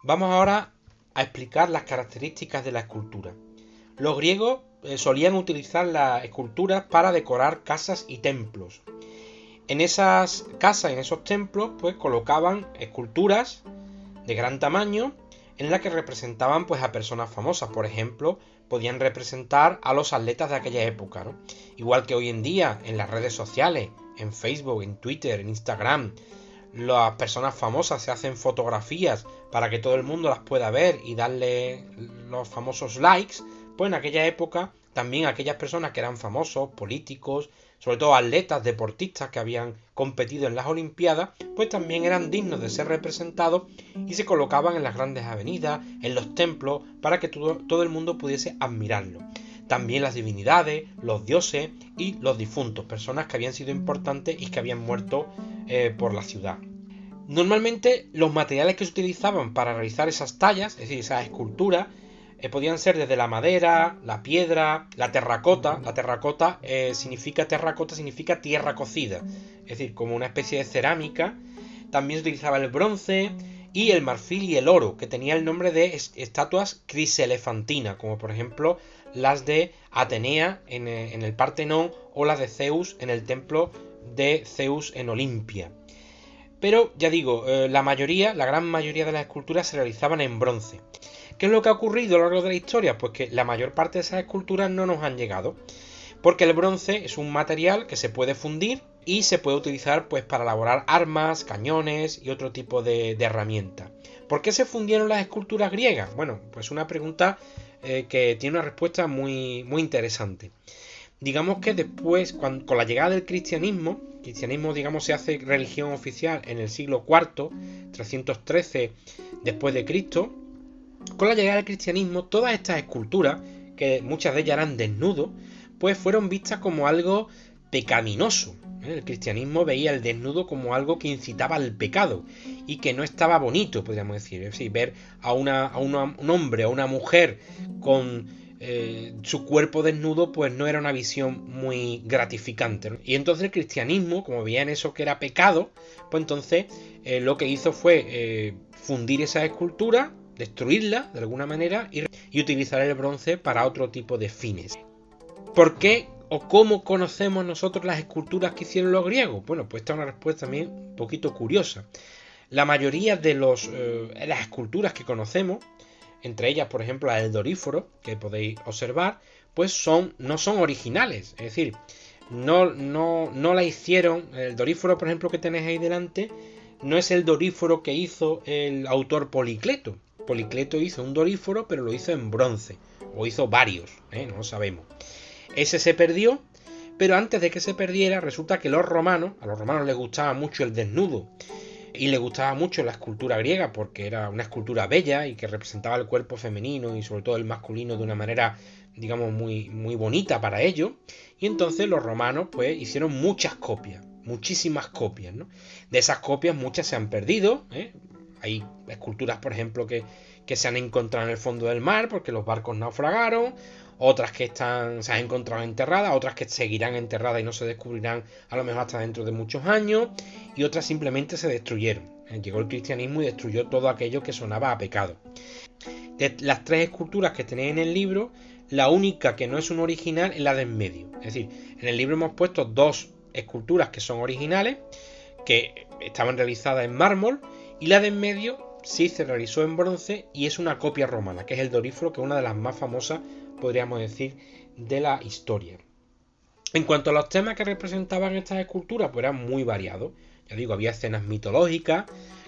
Vamos ahora a explicar las características de la escultura. Los griegos solían utilizar las esculturas para decorar casas y templos. En esas casas, en esos templos, pues colocaban esculturas de gran tamaño en las que representaban pues a personas famosas. Por ejemplo, podían representar a los atletas de aquella época, ¿no? Igual que hoy en día en las redes sociales, en Facebook, en Twitter, en Instagram, las personas famosas se hacen fotografías para que todo el mundo las pueda ver y darle los famosos likes. Pues en aquella época también aquellas personas que eran famosos, políticos, sobre todo atletas, deportistas que habían competido en las Olimpiadas, pues también eran dignos de ser representados y se colocaban en las grandes avenidas, en los templos, para que todo el mundo pudiese admirarlo. También las divinidades, los dioses y los difuntos, personas que habían sido importantes y que habían muerto por la ciudad. Normalmente los materiales que se utilizaban para realizar esas tallas, es decir, esas esculturas, podían ser desde la madera, la piedra, la terracota. La terracota significa tierra cocida, es decir, como una especie de cerámica. También se utilizaba el bronce y el marfil y el oro, que tenía el nombre de estatuas criselefantinas, como por ejemplo las de Atenea en el Partenón o las de Zeus en el templo de Zeus en Olimpia. Pero ya digo, la gran mayoría de las esculturas se realizaban en bronce. ¿Qué es lo que ha ocurrido a lo largo de la historia? Pues que la mayor parte de esas esculturas no nos han llegado, porque el bronce es un material que se puede fundir y se puede utilizar pues para elaborar armas, cañones y otro tipo de herramientas. ¿Por qué se fundieron las esculturas griegas? Bueno, pues una pregunta que tiene una respuesta muy, muy interesante. Digamos que después, con la llegada del cristianismo, digamos se hace religión oficial en el siglo IV, 313 después de Cristo. Con la llegada del cristianismo, todas estas esculturas, que muchas de ellas eran desnudos, pues fueron vistas como algo pecaminoso. El cristianismo veía el desnudo como algo que incitaba al pecado y que no estaba bonito, podríamos decir. Es decir, ver a un hombre o una mujer con su cuerpo desnudo, pues no era una visión muy gratificante, ¿no? Y entonces el cristianismo, como veía en eso que era pecado, pues entonces lo que hizo fue fundir esas esculturas, destruirla de alguna manera y utilizar el bronce para otro tipo de fines. ¿Por qué o cómo conocemos nosotros las esculturas que hicieron los griegos? Bueno, pues esta es una respuesta también un poquito curiosa. La mayoría de las esculturas que conocemos, entre ellas, por ejemplo, la del Doríforo, que podéis observar, pues no son originales. Es decir, no la hicieron. El Doríforo, por ejemplo, que tenéis ahí delante, no es el Doríforo que hizo el autor Policleto. Policleto hizo un Doríforo, pero lo hizo en bronce, o hizo varios, no lo sabemos. Ese se perdió, pero antes de que se perdiera, resulta que a los romanos les gustaba mucho el desnudo y les gustaba mucho la escultura griega porque era una escultura bella y que representaba el cuerpo femenino y sobre todo el masculino de una manera, digamos, muy, muy bonita para ellos. Y entonces los romanos pues hicieron muchas copias, muchísimas copias, ¿no? De esas copias muchas se han perdido, Hay esculturas, por ejemplo, que se han encontrado en el fondo del mar porque los barcos naufragaron, otras que se han encontrado enterradas, otras que seguirán enterradas y no se descubrirán a lo mejor hasta dentro de muchos años, y otras simplemente se destruyeron. Llegó el cristianismo y destruyó todo aquello que sonaba a pecado. De las tres esculturas que tenéis en el libro, la única que no es un original es la de en medio. Es decir, en el libro hemos puesto dos esculturas que son originales, que estaban realizadas en mármol, y la de en medio sí se realizó en bronce y es una copia romana, que es el Doríforo, que es una de las más famosas, podríamos decir, de la historia. En cuanto a los temas que representaban estas esculturas, pues eran muy variados. Ya digo, había escenas mitológicas.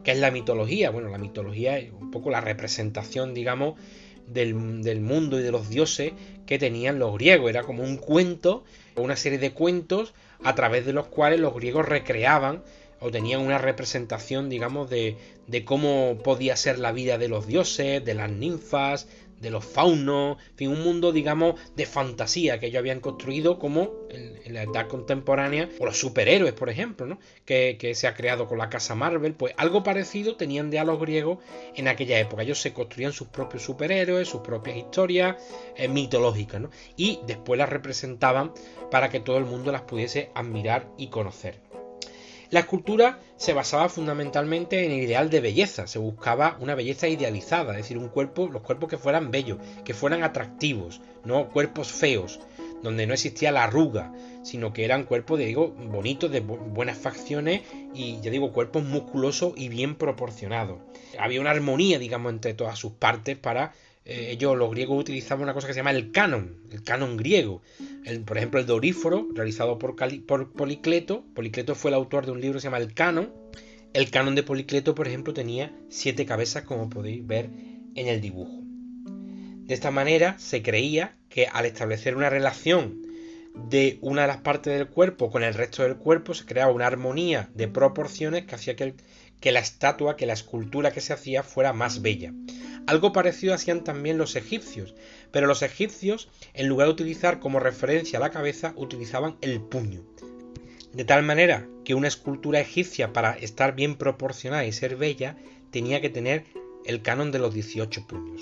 ¿Qué es la mitología? Bueno, la mitología es un poco la representación, digamos, del mundo y de los dioses que tenían los griegos. Era como un cuento, o una serie de cuentos a través de los cuales los griegos recreaban o tenían una representación, digamos, de cómo podía ser la vida de los dioses, de las ninfas, de los faunos, en fin, un mundo, digamos, de fantasía que ellos habían construido como en la edad contemporánea, o los superhéroes, por ejemplo, ¿no? Que se ha creado con la casa Marvel, pues algo parecido tenían de a los griegos en aquella época. Ellos se construían sus propios superhéroes, sus propias historias mitológicas, ¿no? Y después las representaban para que todo el mundo las pudiese admirar y conocer. La escultura se basaba fundamentalmente en el ideal de belleza, se buscaba una belleza idealizada, es decir, los cuerpos que fueran bellos, que fueran atractivos, no cuerpos feos, donde no existía la arruga, sino que eran cuerpos, bonitos, de buenas facciones y, cuerpos musculosos y bien proporcionados. Había una armonía, entre todas sus partes para... los griegos utilizaban una cosa que se llama el canon griego. Por ejemplo, el Doríforo, realizado por Policleto. Policleto fue el autor de un libro que se llama el Canon. El canon de Policleto, por ejemplo, tenía 7 cabezas, como podéis ver en el dibujo. De esta manera se creía que al establecer una relación de una de las partes del cuerpo con el resto del cuerpo, se creaba una armonía de proporciones que hacía que la estatua, que la escultura que se hacía fuera más bella. Algo parecido hacían también los egipcios, pero los egipcios, en lugar de utilizar como referencia la cabeza, utilizaban el puño. De tal manera que una escultura egipcia, para estar bien proporcionada y ser bella, tenía que tener el canon de los 18 puños.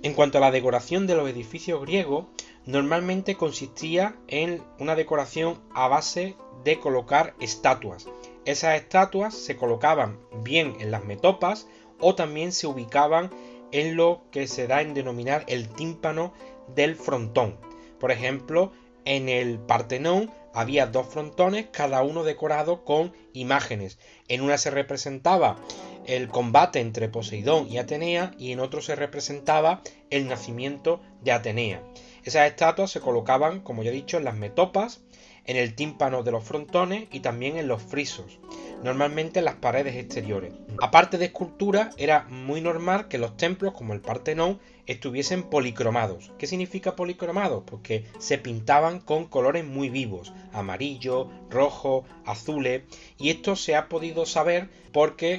En cuanto a la decoración de los edificios griegos, normalmente consistía en una decoración a base de colocar estatuas. Esas estatuas se colocaban bien en las metopas o también se ubicaban en lo que se da en denominar el tímpano del frontón. Por ejemplo, en el Partenón había 2 frontones, cada uno decorado con imágenes. En una se representaba el combate entre Poseidón y Atenea y en otro se representaba el nacimiento de Atenea. Esas estatuas se colocaban, como ya he dicho, en las metopas, en el tímpano de los frontones y también en los frisos, normalmente en las paredes exteriores. Aparte de escultura, era muy normal que los templos, como el Partenón, estuviesen policromados. ¿Qué significa policromados? Pues que se pintaban con colores muy vivos, amarillo, rojo, azules, y esto se ha podido saber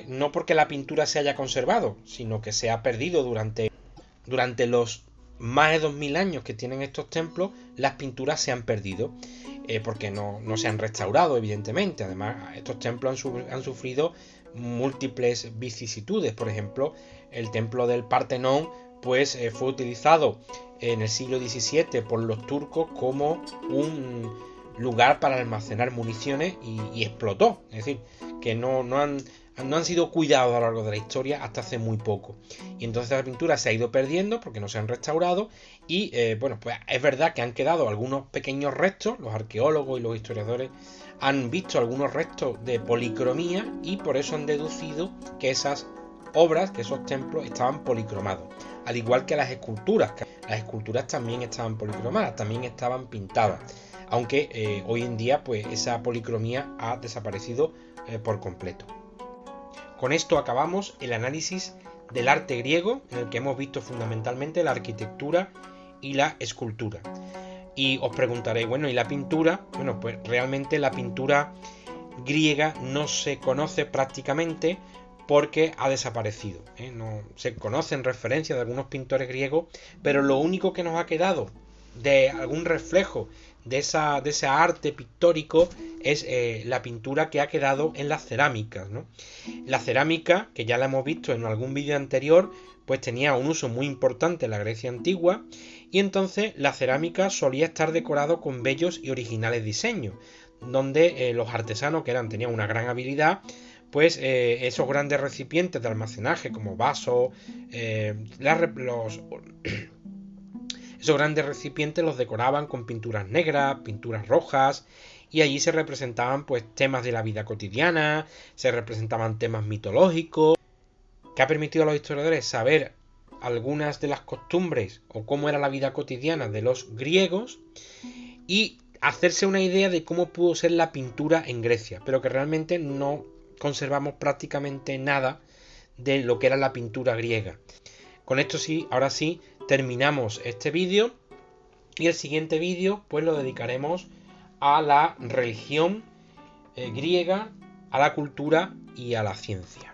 no porque la pintura se haya conservado, sino que se ha perdido durante los más de 2000 años que tienen estos templos. Las pinturas se han perdido porque no se han restaurado, evidentemente. Además, estos templos han sufrido múltiples vicisitudes. Por ejemplo, el templo del Partenón fue utilizado en el siglo XVII por los turcos como un lugar para almacenar municiones y explotó. Es decir, que no han sido cuidados a lo largo de la historia hasta hace muy poco. Y entonces la pintura se ha ido perdiendo porque no se han restaurado y es verdad que han quedado algunos pequeños restos. Los arqueólogos y los historiadores han visto algunos restos de policromía y por eso han deducido que esas obras, que esos templos estaban policromados. Al igual que las esculturas también estaban policromadas, también estaban pintadas. Aunque hoy en día esa policromía ha desaparecido por completo. Con esto acabamos el análisis del arte griego, en el que hemos visto fundamentalmente la arquitectura y la escultura. Y os preguntaréis, ¿y la pintura? Pues realmente la pintura griega no se conoce prácticamente porque ha desaparecido. No se conocen referencias de algunos pintores griegos, pero lo único que nos ha quedado de algún reflejo de ese arte pictórico es la pintura que ha quedado en las cerámicas, ¿no? La cerámica, que ya la hemos visto en algún vídeo anterior, pues tenía un uso muy importante en la Grecia antigua, y entonces la cerámica solía estar decorado con bellos y originales diseños, donde los artesanos tenían una gran habilidad, esos grandes recipientes de almacenaje como vasos, esos grandes recipientes los decoraban con pinturas negras, pinturas rojas, y allí se representaban temas de la vida cotidiana, se representaban temas mitológicos, que ha permitido a los historiadores saber algunas de las costumbres o cómo era la vida cotidiana de los griegos y hacerse una idea de cómo pudo ser la pintura en Grecia, pero que realmente no conservamos prácticamente nada de lo que era la pintura griega. Con esto sí, ahora sí, terminamos este vídeo y el siguiente vídeo lo dedicaremos a la religión griega, a la cultura y a la ciencia.